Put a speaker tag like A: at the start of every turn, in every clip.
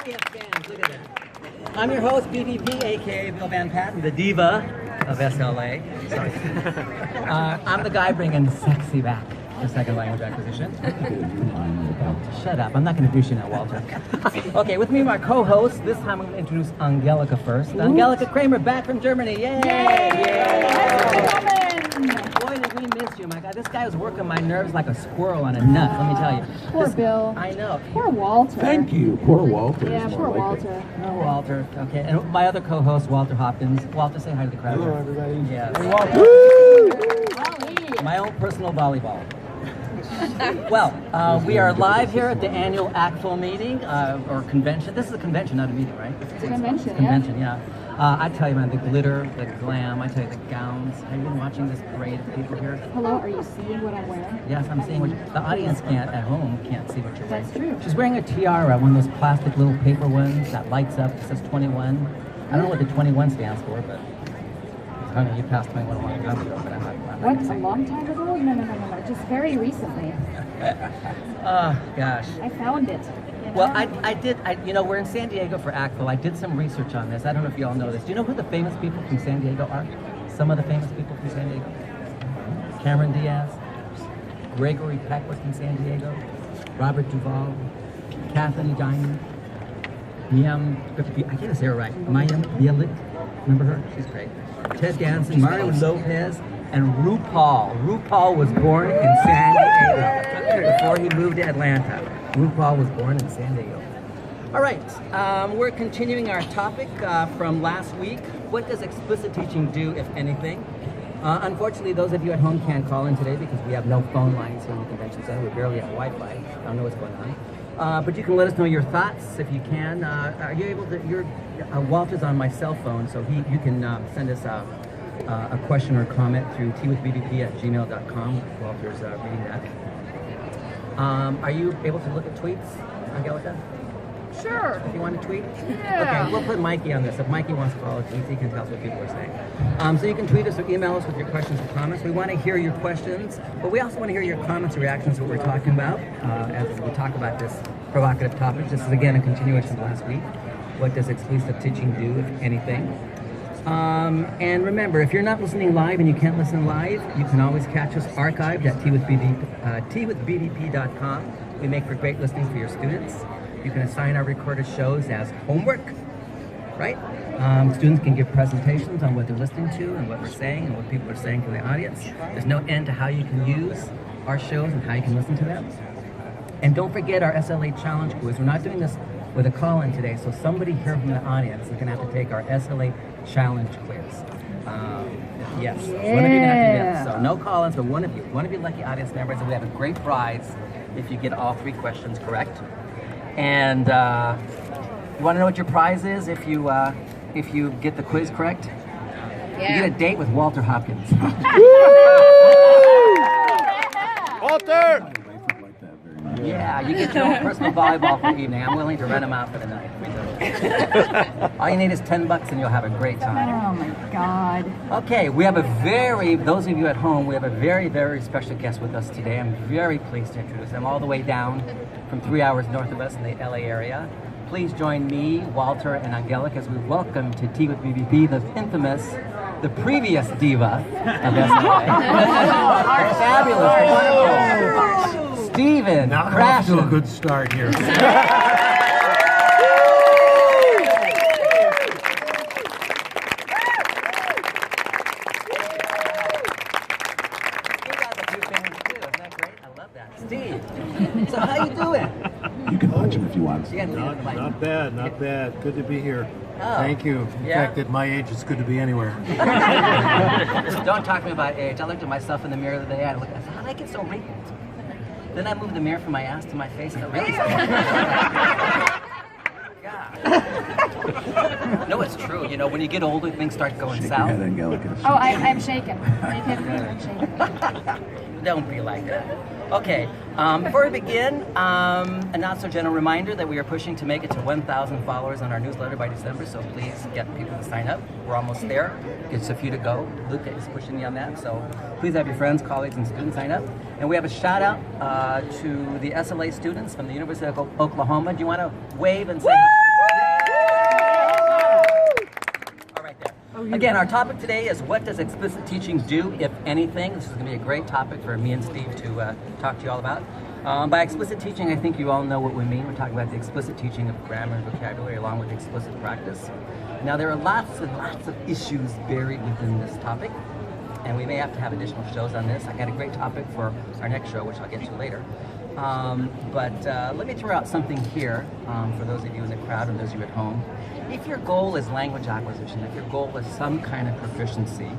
A: we have fans. Look at that. I'm your host, BVP, aka Bill Van Patten, the diva of SLA. Sorry. I'm the guy bringing sexy back for second language acquisition. Shut up. I'm not going to douche you now, Walter. Okay, with me, my co-host. This time I'm going to introduce Angelica first. Angelica Kramer, back from Germany. Yay! Yay! Boy, did we miss you, my God. This guy was working my nerves like a squirrel on a nut, let me tell you.
B: Poor Bill.
A: I know.
B: Poor Walter.
C: Thank you. Poor Walter.
B: Yeah, poor Walter.
A: Oh, Walter. Okay, and my other co-host, Walter Hopkins. Walter, say hi to the crowd.
C: Hello, everybody.
A: Yes.
C: Hey, Walter.
B: Woo!
A: My own personal volleyball. Well, we are live here at the annual ACTFL meeting, or convention. This is a convention, not a meeting, right?
B: It's a convention, yeah.
A: Convention, yeah. I tell you, man, the glitter, the glam, I tell you, the gowns. Have you been watching this parade of people here?
B: Hello, are you seeing what I'm wearing?
A: Yes, I'm seeing what the audience at home can't see what you're wearing.
B: That's true.
A: She's wearing a tiara, one of those plastic little paper ones that lights up. It says 21. I don't know what the 21 stands for, but I mean, you passed 21 a long time ago, but I'm not.
B: What, a long time ago? No. Just very recently.
A: Oh, gosh.
B: I found it. You know?
A: Well, I did, we're in San Diego for ACTFL. I did some research on this. I don't know if you all know this. Do you know who the famous people from San Diego are? Some of the famous people from San Diego? Cameron Diaz, Gregory Peck was from San Diego, Robert Duvall, Kathleen Diamond, I can't say her right, Mayim Bielik, remember her? She's great. Ted Danson, Mario Lopez, and RuPaul. RuPaul was born in San Diego before he moved to Atlanta. RuPaul was born in San Diego. All right, we're continuing our topic from last week. What does explicit teaching do, if anything? Unfortunately, those of you at home can't call in today because we have no phone lines here in the convention center. We barely have Wi-Fi. I don't know what's going on. But you can let us know your thoughts if you can. Are you able to? Walter's on my cell phone, so you can send us a question or comment through twithbvp@gmail.com. Walter's reading that. Are you able to look at tweets, Angelica?
B: Sure.
A: If you want to tweet?
B: Yeah.
A: Okay, we'll put Mikey on this. If Mikey wants to follow tweets, he can tell us what people are saying. So you can tweet us or email us with your questions or comments. We want to hear your questions, but we also want to hear your comments and reactions to what we're talking about as we talk about this provocative topic. This is, again, a continuation of last week. What does explicit teaching do, if anything? And remember, if you're not listening live and you can't listen live, you can always catch us archived at twithbvp.com. We make for great listening for your students. You can assign our recorded shows as homework, right? Students can give presentations on what they're listening to and what we're saying and what people are saying from the audience. There's no end to how you can use our shows and how you can listen to them. And don't forget our SLA challenge quiz. We're not doing this with a call-in today, so somebody here from the audience is going to have to take our SLA challenge quiz. Yes, one of you going to have to do it. So no call-ins, but one of you lucky audience members, and we have a great prize if you get all 3 questions correct. And you want to know what your prize is if you get the quiz correct? Yeah. You get a date with Walter Hopkins.
C: Walter!
A: Yeah, you get your own personal volleyball for the evening. I'm willing to rent them out for the night. All you need is $10 and you'll have a great time.
B: Oh my God.
A: Okay, we have those of you at home, we have a very, very special guest with us today. I'm very pleased to introduce him all the way down from 3 hours north of us in the LA area. Please join me, Walter, and Angelica as we welcome to Tea with BVP, the previous diva of SLA. Fabulous, wonderful, Stephen Crash.
C: Off to a good start here.
A: Steve, so how you doing?
C: You can punch him if you want.
D: Not bad. Good to be here.
A: Oh,
D: Thank you. In fact, at my age, it's good to be anywhere.
A: Don't talk to me about age. I looked at myself in the mirror the other day. I said, how did I get so wrinkled? Then I moved the mirror from my ass to my face, and it really God. No, it's true. You know, when you get older, things start going
C: Shake
A: south.
C: your head, Angelica.
B: Oh, I'm shaking. Are you kidding me? I'm shaking.
A: Don't be like that. Okay, before we begin, a not-so-gentle reminder that we are pushing to make it to 1,000 followers on our newsletter by December, so please get people to sign up. We're almost there. It's a few to go. Luke is pushing me on that, so please have your friends, colleagues, and students sign up. And we have a shout-out to the SLA students from the University of Oklahoma. Do you want to wave and say... Woo! Again, our topic today is what does explicit teaching do, if anything? This is going to be a great topic for me and Steve to talk to you all about. By explicit teaching, I think you all know what we mean. We're talking about the explicit teaching of grammar and vocabulary along with explicit practice. Now, there are lots and lots of issues buried within this topic, and we may have to have additional shows on this. I got a great topic for our next show, which I'll get to later. But let me throw out something here for those of you in the crowd and those of you at home. If your goal is language acquisition, if your goal is some kind of proficiency,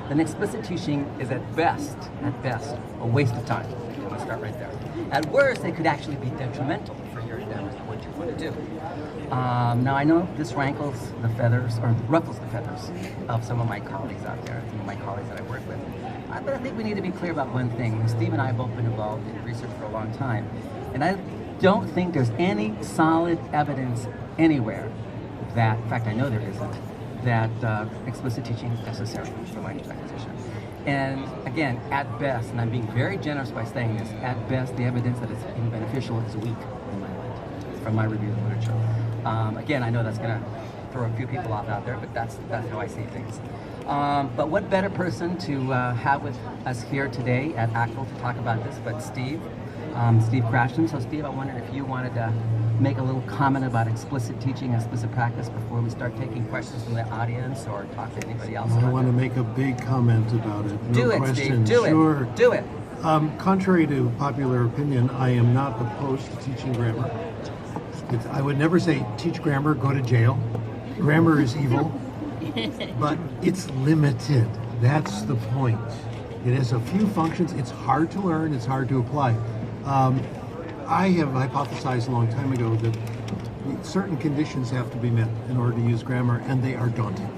A: then explicit teaching is at best, a waste of time. Let's start right there. At worst, it could actually be detrimental for your endeavors and what you want to do. Now, I know this rankles the feathers, or ruffles the feathers of some of my colleagues out there, some of my colleagues that I work with. But I think we need to be clear about one thing. Steve and I have both been involved in research for a long time, and I don't think there's any solid evidence anywhere that, in fact, I know there isn't, that explicit teaching is necessary for language acquisition. And again, at best, and I'm being very generous by saying this, at best, the evidence that it's been beneficial is weak in my mind, from my review of literature. Again, I know that's going to throw a few people off out there, but that's how I see things. But what better person to have with us here today at ACTFL to talk about this but Steve Crashton. So Steve, I wondered if you wanted to make a little comment about explicit teaching, explicit practice before we start taking questions from the audience or talk to anybody else.
D: I want to make a big comment about it. No
A: Do it,
D: question.
A: Steve. Do
D: Sure.
A: it. Do it.
D: Contrary to popular opinion, I am not opposed to teaching grammar. I would never say teach grammar, go to jail. Grammar is evil, but it's limited. That's the point. It has a few functions. It's hard to learn. It's hard to apply. I have hypothesized a long time ago that certain conditions have to be met in order to use grammar, and they are daunting.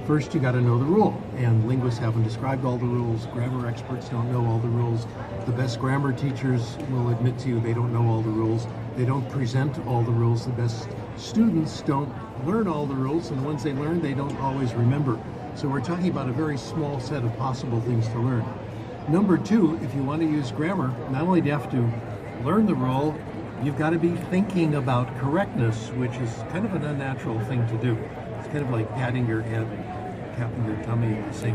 D: First, you got to know the rule, and linguists haven't described all the rules. Grammar experts don't know all the rules. The best grammar teachers will admit to you they don't know all the rules. They don't present all the rules. The best students don't learn all the rules, and the ones they learn, they don't always remember. So we're talking about a very small set of possible things to learn. Number two, if you want to use grammar, not only do you have to learn the rule, you've got to be thinking about correctness, which is kind of an unnatural thing to do. It's kind of like patting your head and tapping your tummy at the same